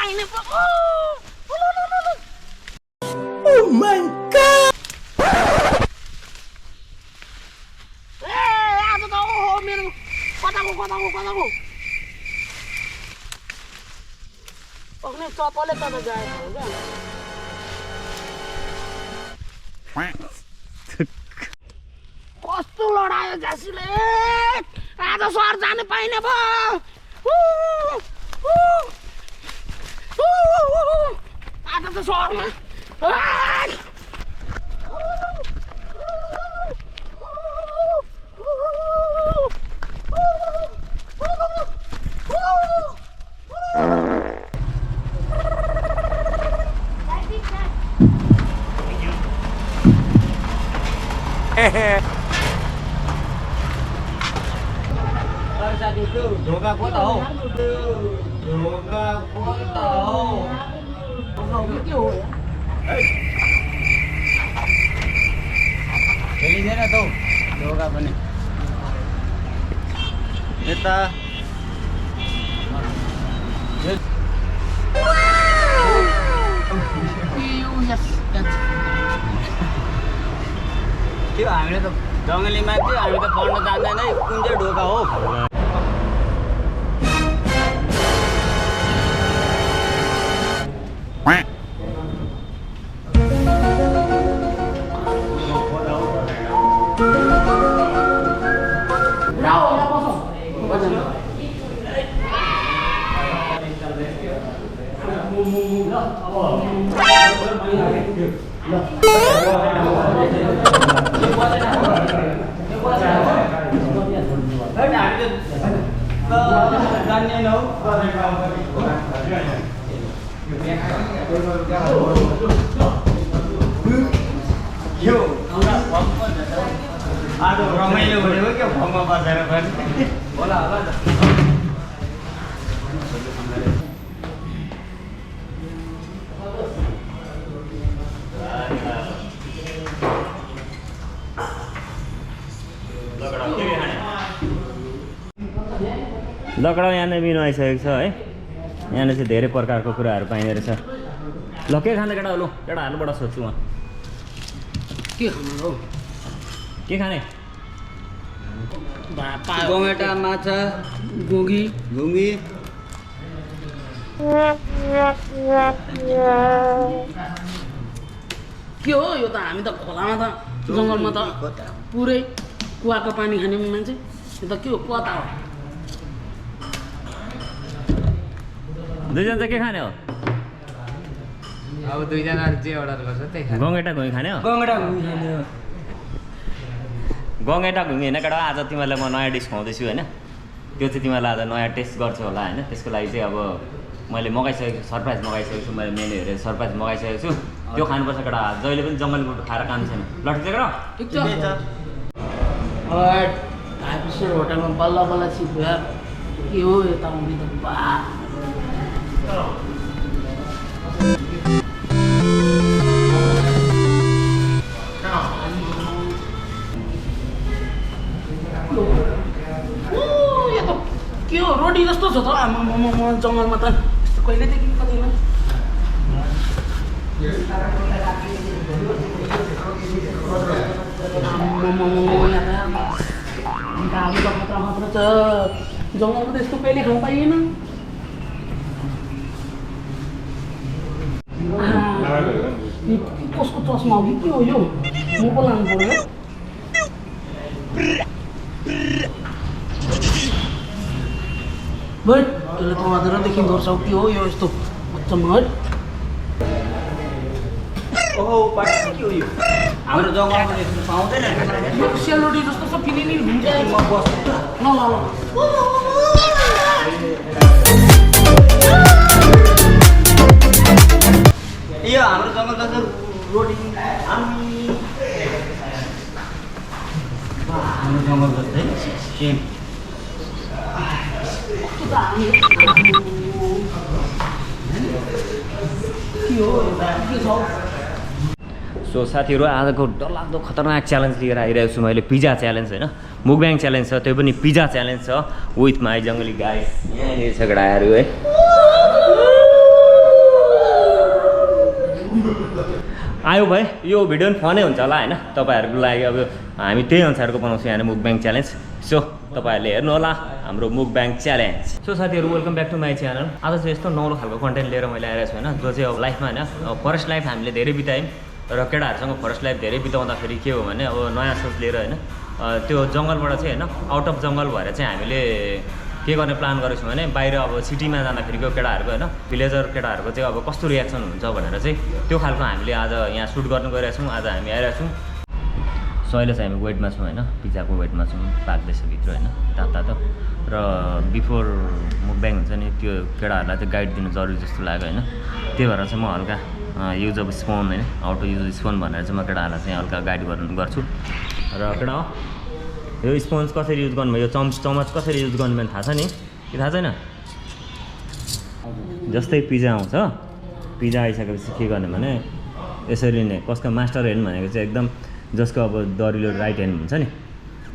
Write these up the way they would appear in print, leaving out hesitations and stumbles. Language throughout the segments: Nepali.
पाइने पो Oh my god आज त ओ मेरो कताको अग्ने चप्पले त गएको क्या कस्तो लडायो झाँसीले आज सहर जानु पाइने भयो आज त सहरमा ढोका को त हो ढोका को त हो के हो खेलिँदैन त ढोका पनि यता त्यो हामीले त जङ्गलीमा थियो हामी त पढ्न जान्दैन है कुन चाहिँ ढोका हो आज रमाइलो भनेको क्या फर्ममा बसेर पनि होला होला लकडा यहाँ मेनु आइसकेको छ है यहाँ चाहिँ धेरै प्रकारको कुराहरू पाइने रहेछ ल के खाने केटा लो केटा हालबाट सोध्छु म के खानु हो के खाने गङ्गटा माछा गोगी घुङ्गी के हो यो त हामी त खोलामा त जङ्गलमा त पुरै कुवाको पानी खाने मान्छे यो त के हो कता हो दुईजना चाहिँ के खाने हो अब दुईजनाले जे अर्डर गर्छ त्यही खान्छ गङ्गेटा घुमी खाने हो गङ्गटा घुङ्गी खाने हो गङ्गेटा घुमी होइन केटा आज तिमीहरूलाई म नयाँ डिस खुवाउँदैछु होइन त्यो चाहिँ तिमीहरूलाई आज नयाँ टेस्ट गर्छु होला होइन त्यसको लागि चाहिँ अब मैले मगाइसकेको छु सरप्राइज मगाइसकेको छु मैले मेन्यू हेरेर सरप्राइज मगाइसकेको छु त्यो खानुपर्छ केटा जहिले पनि जङ्गली गुड खाएर काम छैन ल ठिक छ ठिक छ हाइपिस्टर होटलमा बल्ल बल्ल छिप्यो के हो यता आउने त बा के हो रोटी जस्तो छ त जङ्गलमा त यस्तो कहिले देखेको थिएन मात्र छ जङ्गलमा त यस्तो कहिले खानु पाइएन कसको चस्मा हो कि के हो यो म पो लानु पर्यो बट यसले त अधरदेखि गर्छौ के हो यो यस्तो बच्चामा ओहो पार्टी के हो यो हाम्रो जङ्गलमा यस्तो पाउँदैन यो सेलरोटी जस्तो छ फिलिनी हुन्छ म बस्छु ल ल ल यो हाम्रो जङ्गल त रोटी हाम्रो जङ्गल जस्तै सेम सो साथीहरू आजको डरलाग्दो खतरनाक च्यालेन्ज लिएर आइरहेको छु मैले पिज्जा च्यालेन्ज होइन मुकब्याङ च्यालेन्ज छ त्यो पनि पिज्जा च्यालेन्ज छ विथ माई जङ्गली गाइस यहाँनिर छ गडाहरू है आयो भाइ यो भिडियो पनि फनै हुन्छ होला होइन तपाईँहरूको लागि अब हामी त्यही अनुसारको बनाउँछौँ यहाँ मुकब्याङ च्यालेन्ज सो तपाईँहरूले हेर्नु होला हाम्रो मुकब्याङ च्यालेन्ज सो साथीहरू welcome back to my channel आज चाहिँ यस्तो नौलो खालको कन्टेन्ट लिएर मैले आइरहेको छु होइन जो चाहिँ अब लाइफमा होइन फरेस्ट लाइफ हामीले धेरै बितायौँ र केटाहरूसँग फरेस्ट लाइफ धेरै बिताउँदाखेरि के हो भने अब नयाँ सोच लिएर होइन त्यो जङ्गलबाट चाहिँ होइन आउट अफ जङ्गल भएर चाहिँ हामीले के गर्ने प्लान गरेको छौँ भने बाहिर अब सिटीमा जाँदाखेरिको केटाहरूको होइन भिलेजर केटाहरूको चाहिँ अब कस्तो रियाक्सन हुन्छ भनेर चाहिँ त्यो खालको हामीले आज यहाँ सुट गर्नु गइरहेको छौँ आज हामी आइरहेको छौँ सो अहिले चाहिँ हामी वेटमा छौँ होइन पिज्जाको वेटमा छौँ पाक्दैछ भित्र होइन तातो र बिफोर मुकब्याङ हुन्छ नि त्यो केटाहरूलाई चाहिँ गाइड दिनु जरुरी जस्तो लाग्यो होइन त्यही भएर चाहिँ म हल्का युज अफ स्पोन होइन हाउ टु युज स्पोन भनेर चाहिँ म केटाहरूलाई चाहिँ हल्का गाइड गर्छु र केटा हो यो स्पोन्ज कसरी युज गर्नुभयो यो चमच कसरी युज गर्नु भने थाहा छ नि कि थाहा छैन जस्तै पिज्जा आउँछ पिज्जा आइसकेपछि के गर्ने भने यसरी नै कसको मास्टर ह्यान्ड भनेको चाहिँ एकदम जसको अब दरिलो राइट ह्यान्ड हुन्छ नि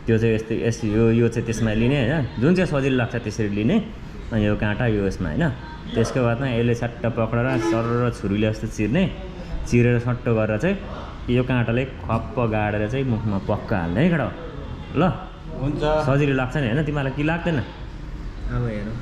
त्यो चाहिँ यस्तै यो चाहिँ त्यसमा लिने होइन जुन चाहिँ सजिलो लाग्छ त्यसरी लिने अनि यो काँटा यो यसमा होइन त्यसको बादमा यसले सट्ट पक्रेर सर छुरीले जस्तो चिरेर सट्ट गरेर चाहिँ यो काँटाले खप्प गाडेर चाहिँ मुखमा पक्क हाल्ने है केटा ल हुन्छ सजिलो लाग्छ नि होइन तिमीलाई के लाग्दैन अब हेरौँ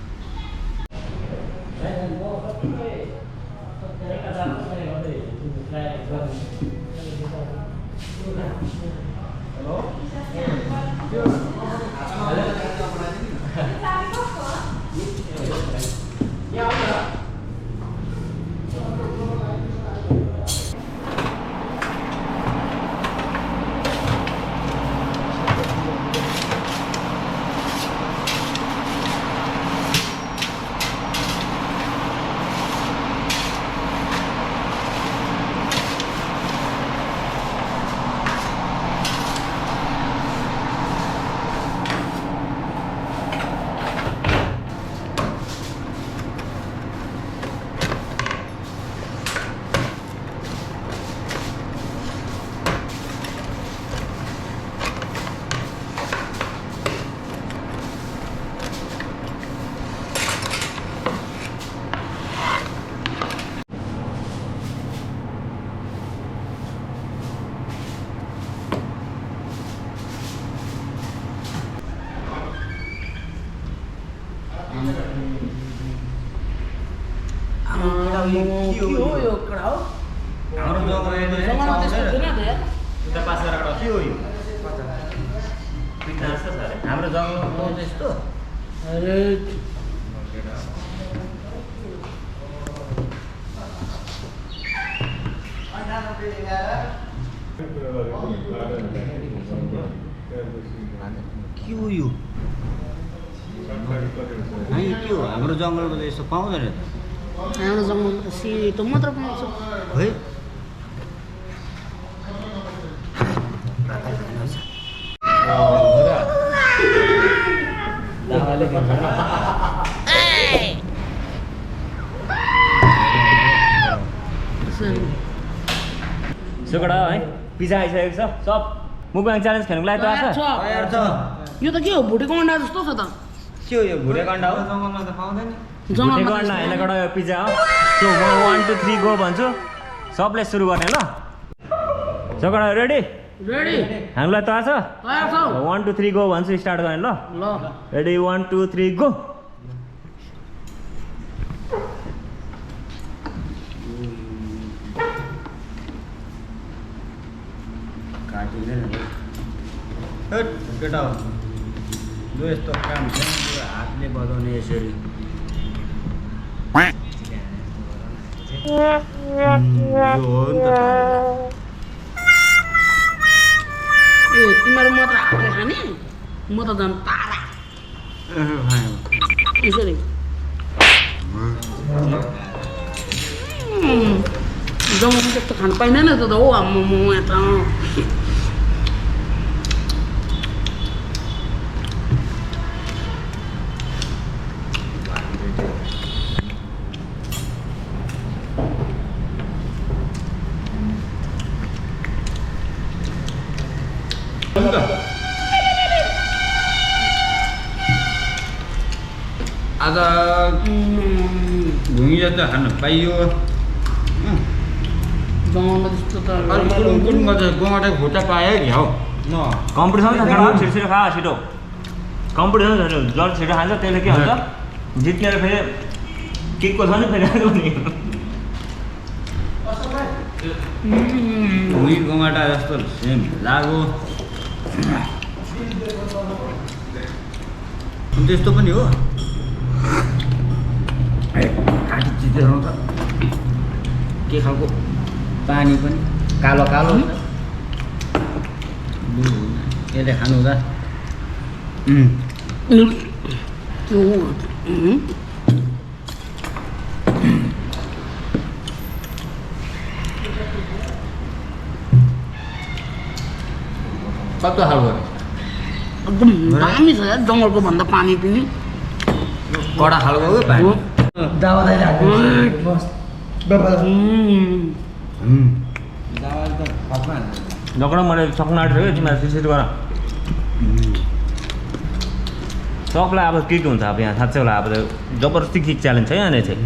हाम्रो जङ्गलमा पाउँछ यस्तो अरे के हो यो के हो हाम्रो जङ्गलमा त यस्तो पाउँदैन त हाम्रो जङ्गलमा त सेतो मात्र पाउँछ है सुकडा है पिज्जा आइसकेको छ सब मुकब्याङ च्यालेन्ज खेल्नुको लागि तयार छ तयार छ यो त के हो भुटेको अन्डा जस्तो छ त के हो यो भुटेको अन्डा हो जङ्गलमा त पाउँदैन भुटेको अन्डा होइन कडा यो पिज्जा हो सो म 1 2 3 गो भन्छु सबले सुरु गर्ने ल सुकडा रेडी रेडी हामीलाई तयार छ तयार छ 1 2 3 गो भन्छु स्टार्ट गर्ने ल रेडी 1 2 3 गो केटा हो जो यस्तो काम छ हातले बजाउने यसरी यो हो नि त ए तिमीहरू मात्र हातले खाने म त झन् तारा यसरी जङ्गलमा त्यस्तो खानु पाइँदैन त हो आम्मा यता आज भुइँ जस्तो खान पाइयो जङ्गलमा त्यस्तो त कुन गर्छ गोमाटाको खुट्टा पायो घ्याउ न कम्पिटिसन छ केटा छिटो छिटो खा छिटो कम्पिटिसन छ जल छिटो खान्छ त्यसले के हुन्छ जित्नेर फेरि केकको छ नि फेरि भुइँ गोमाटा जस्तो सेम लागो त्यस्तो पनि हो काटी चितेर त के खालको पानी पनि कालो कालो यसले खानु हुँदा कस्तो खालको एकदम दामी छ यार जङ्गलको भन्दा पानी पनि कडा खालको हो पानी दावा दाइ राख्नु बस बाबा दावा त फपमा जग्गा मैले सक्नु आँटेको थियो तिमीहरू छिटो गर सबलाई अब किक हुन्छ अब यहाँ साँच्चै होला अब जबरजस्ती किक च्यालेन्ज छ यहाँनिर चाहिँ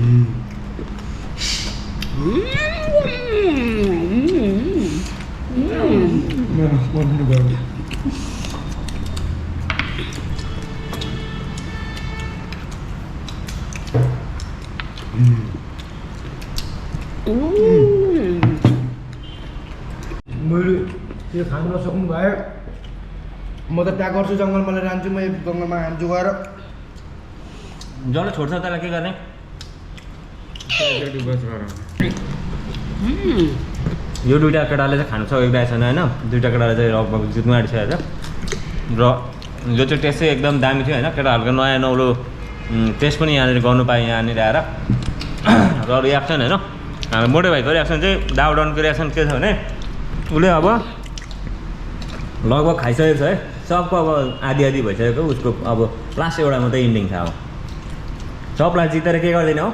मैले त्यो खानु नसक्नु भयो म त त्यहाँ गर्छु जङ्गलमा लान्छु म जङ्गलमा हान्छु गएर जसले छोड्छ त्यसलाई के गर्ने यो दुइटा केटाले चाहिँ खानु सकेको रहेछ होइन दुइटा केटाले चाहिँ लगभग जित्नु आँटिसकेको छ र यो चाहिँ टेस्ट चाहिँ एकदम दामी थियो होइन केटाहरूको नयाँ नौलो टेस्ट पनि यहाँनिर गर्नु पाएँ यहाँनिर आएर र रियाक्सन होइन हाम्रो मोटे भाइको रियाक्सन चाहिँ दाउडाउनको रियाक्सन के छ भने उसले अब लगभग खाइसकेको छ है सबको अब आधी आधी भइसकेको उसको अब लास्ट एउटा मात्रै इन्डिङ छ अब सबलाई जितेर के गर्दैन हो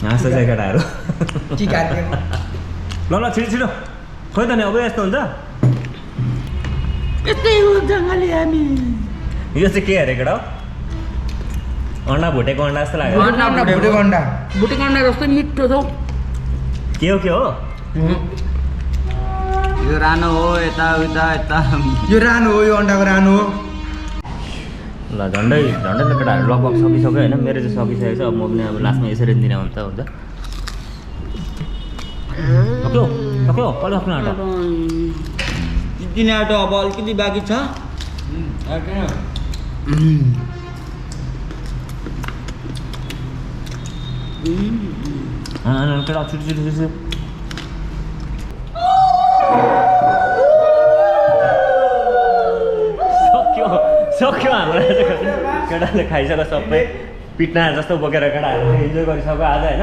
हाँस्छ चाहिँ केटाहरू ल ल छिटो छिटो खोइ त नि अब यस्तो हुन्छ यस्तै हो जङ्गली हामी यो चाहिँ के अरे केटा हो अन्डा भुटेको अन्डा जस्तो लाग्यो भुटेको अन्डा भुटेको अन्डा जस्तै मिठो छ के हो यो रानो हो यता उता यता यो रानो हो यो अन्डाको रानो हो ल झन्डै झन्डै त केटाहरू लगभग सकिसक्यो होइन मेरो चाहिँ सकिसकेको छ अब म पनि अब लास्टमा यसरी दिने हुन्छ सक्यो सक्यो कहिले सक्नु आँट जित्ने आँटो अब अलिकति बाँकी छ केटा छिटो छिटो छिटो सक्यो हाम्रो केटाले खाइसक्यो सबै पिट्ना जस्तो बोकेर केटाहरू इन्जोय गरिसक्यो आज होइन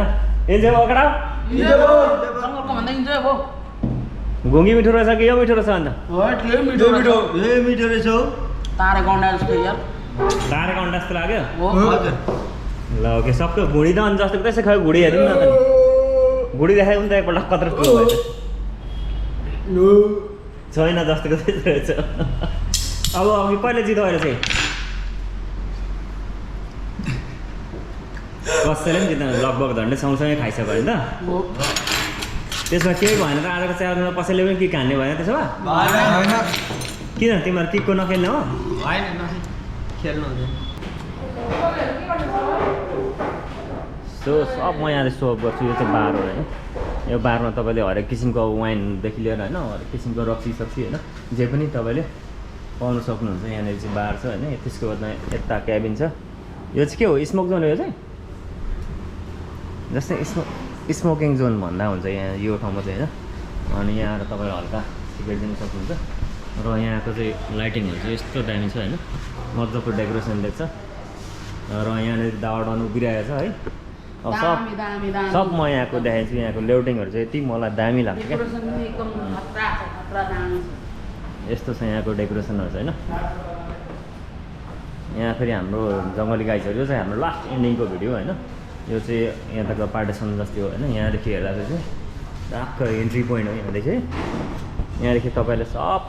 इन्जोय भयो केटा जङ्गलको भन्दा इन्जोय भयो घुङ्गी मिठो रहेछ कि यो मिठो रहेछ अन्त मिठो मिठो मिठो रहेछ हौ तारेको अन्डा जस्तो यार तारेको अन्डा जस्तो लाग्यो हजुर ल ओके सक्यो भुँडी त अनि जस्तो त्यसै खायो भुँडी हेरौँ न त भुँडी देखायो भने त एकपल्ट कत्रो ठुलो भएछ छैन जस्तोको त्यस्तो रहेछ अब अघि कहिले जित्यो अहिले चाहिँ कसैले पनि जित्दैन लगभग झन्डै सँगसँगै खाइसक्यो होइन त त्यसमा केही भएन त आजको च्यालेन्जमा कसैले पनि किक हान्ने भएन त्यसो भए किन तिमीहरू किकको नखेल्ने हो खेल्नु सो सब म यहाँले सोभ गर्छु यो चाहिँ बार हो होइन यो बारमा तपाईँले हरेक किसिमको वाइनदेखि लिएर होइन हरेक किसिमको रक्सी सक्सी होइन जे पनि तपाईँले पाउनु सक्नुहुन्छ यहाँनिर चाहिँ बार छ होइन त्यसको बादमा यता क्याबिन छ यो चाहिँ के हो स्मोक जोन हो यो चाहिँ जस्तै स्मोकिङ जोन भन्दा हुन्छ यहाँ यो ठाउँमा चाहिँ होइन अनि यहाँ आएर तपाईँले हल्का सिगरेट दिनु सक्नुहुन्छ र यहाँको चाहिँ लाइटिङहरू चाहिँ यस्तो दामी छ होइन मजाको डेकोरेसन देख्छ र यहाँनिर दावाडन उभिरहेको छ है अब सब म यहाँको देखाएको छु यहाँको लेउटिङहरू चाहिँ यति मलाई दामी लाग्छ क्या यस्तो छ यहाँको डेकोरेसनहरू चाहिँ होइन यहाँ फेरि हाम्रो जङ्गली गाइजहरू यो चाहिँ हाम्रो लास्ट एन्डिङको भिडियो होइन यो चाहिँ यहाँ तक पार्टिसन जस्तै हो होइन यहाँदेखि हेर्दा चाहिँ टक्क इन्ट्री पोइन्ट हो यहाँदेखि यहाँदेखि तपाईँले सब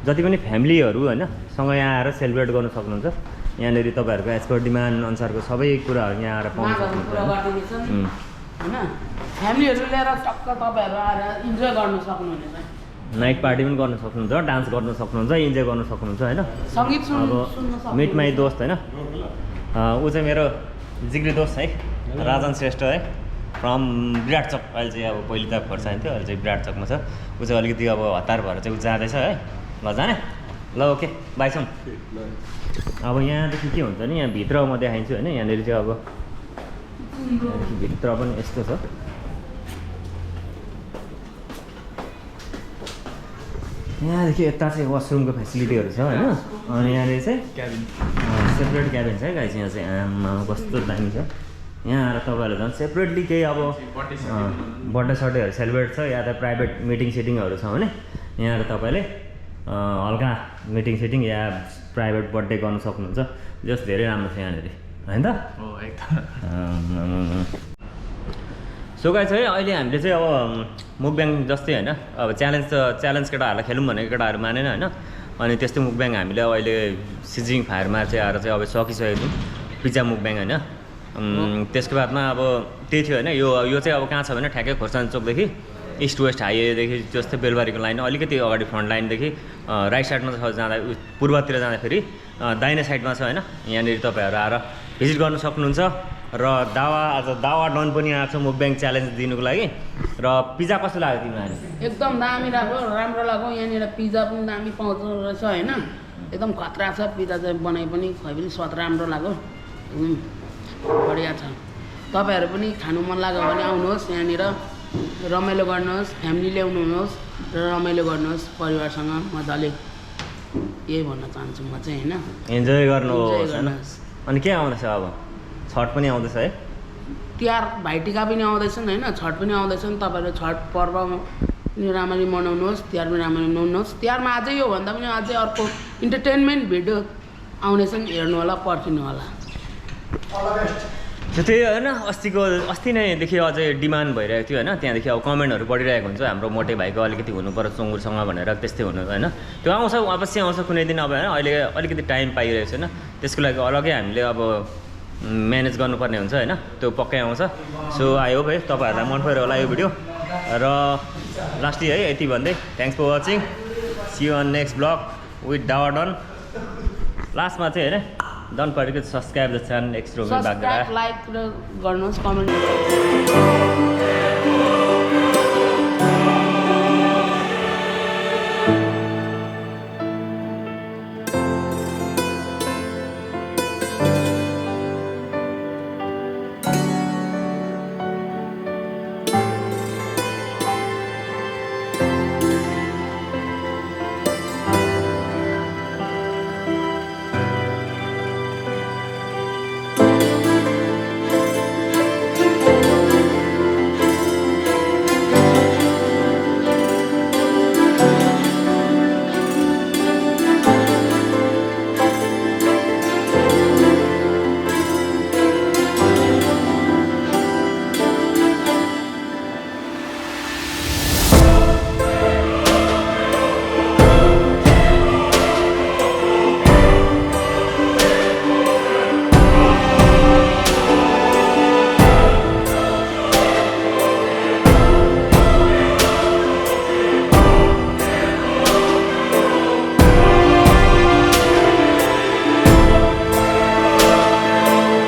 जति पनि फ्यामिलीहरू होइन सँग यहाँ आएर सेलिब्रेट गर्न सक्नुहुन्छ यहाँनिर तपाईँहरूको एज पर डिमान्ड अनुसारको सबै कुराहरू यहाँ आएर पाउन सक्नुहुन्छ होइन फ्यामिलीहरू लिएर टक्क तपाईँहरू आएर इन्जोय गर्नु सक्नुहुनेछ नाइट पार्टी पनि गर्न सक्नुहुन्छ डान्स गर्न सक्नुहुन्छ इन्जोय गर्न सक्नुहुन्छ होइन सङ्गीत सुन्न अब सक्नुहुन्छ मिट माई दोस्त होइन ऊ चाहिँ मेरो जिग्री दोस्त है राजन श्रेष्ठ है फ्रम विराट चक अहिले चाहिँ अब पहिले त खोर्सानी थियो अहिले चाहिँ विराट चकमा छ ऊ चाहिँ अलिकति अब हतार भएर चाहिँ ऊ जाँदैछ है ल जाने ल ओके बाइसौँ अब यहाँदेखि के हुन्छ नि यहाँ भित्र म देखाइन्छु होइन यहाँनिर चाहिँ अब भित्र पनि यस्तो छ यहाँदेखि यता चाहिँ वासरुमको फेसिलिटीहरू छ होइन अनि यहाँनिर चाहिँ सेपरेट क्याबिन छ है गाइस यहाँ चाहिँ आमा कस्तो दामी छ यहाँ आएर तपाईँहरू झन् सेपरेटली केही अब बर्थडे सर्थडेहरू सेलिब्रेट छ या त प्राइभेट मिटिङ सिटिङहरू छ भने यहाँ आएर तपाईँले हल्का मिटिङ सिटिङ या प्राइभेट बर्थडे गर्न सक्नुहुन्छ जस धेरै राम्रो छ यहाँनिर होइन त सो गाइस है अहिले हामीले चाहिँ अब मुकब्याङ जस्तै होइन अब च्यालेन्ज केटाहरूलाई खेलौँ भनेको केटाहरू मानेन होइन अनि त्यस्तै मुकब्याङ हामीले अब अहिले सिजिङ फायरमा चाहिँ आएर चाहिँ अब सकिसकेको छौँ पिज्जा मुकब्याङ होइन त्यसको बादमा अब त्यही थियो होइन यो चाहिँ अब कहाँ छ भने ठ्याक्कै खोर्सानी चोकदेखि इस्ट वेस्ट हाइवेदेखि जस्तै बेलबारीको लाइन अलिकति अगाडि फ्रन्ट लाइनदेखि राइट साइडमा छ जाँदा पूर्वतिर जाँदाखेरि दाहिने साइडमा छ होइन यहाँनिर तपाईँहरू आएर भिजिट गर्नु सक्नुहुन्छ र आज दावा डन पनि आएको छ मुकब्याङ च्यालेन्ज दिनुको लागि र पिज्जा कस्तो लाग्यो तिमीलाई एकदम दामी लाग्यो राम्रो लाग्यो यहाँनिर पिज्जा पनि दामी पाउँछ रहेछ होइन एकदम खतरा छ पिज्जा चाहिँ बनाइ पनि खुवाइ पनि स्वाद राम्रो लाग्यो बढिया छ तपाईँहरू पनि खानु मन लाग्यो भने आउनुहोस् यहाँनिर रमाइलो गर्नुहोस् फ्यामिली ल्याउनुहोस् र रमाइलो गर्नुहोस् परिवारसँग मजाले यही भन्न चाहन्छु म चाहिँ होइन इन्जोय गर्नुहोस् होइन अनि के आउँदैछ अब छठ पनि आउँदैछ है तिहार भाइटिका पनि आउँदैछन् होइन छठ पनि आउँदैछन् तपाईँहरू छठ पर्व पनि राम्ररी मनाउनुहोस् तिहार पनि राम्ररी मनाउनुहोस् तिहारमा अझै योभन्दा पनि अझै अर्को इन्टरटेनमेन्ट भिडियो आउनेछन् हेर्नु होला पर्खिनु होला त्यही होइन अस्ति नैदेखि अझै डिमान्ड भइरहेको थियो होइन त्यहाँदेखि अब कमेन्टहरू पढिरहेको हुन्छ हाम्रो मोटे भाइको अलिकति हुनुपर्छ चङ्गुरसँग भनेर त्यस्तै हुनु होइन त्यो आउँछ अवश्य आउँछ कुनै दिन अब होइन अहिले अलिकति टाइम पाइरहेको छैन त्यसको लागि अलग्गै हामीले अब म्यानेज गर्नुपर्ने हुन्छ होइन त्यो पक्कै आउँछ सो आई होप है तपाईँहरूलाई मन पऱ्यो होला यो भिडियो र लास्टली है यति भन्दै thanks for watching see you on next vlog with Dawa done लास्टमा चाहिँ होइन don't forget to subscribe the channel X Romi Bagjhoda like गर्नुहोस् कमेन्ट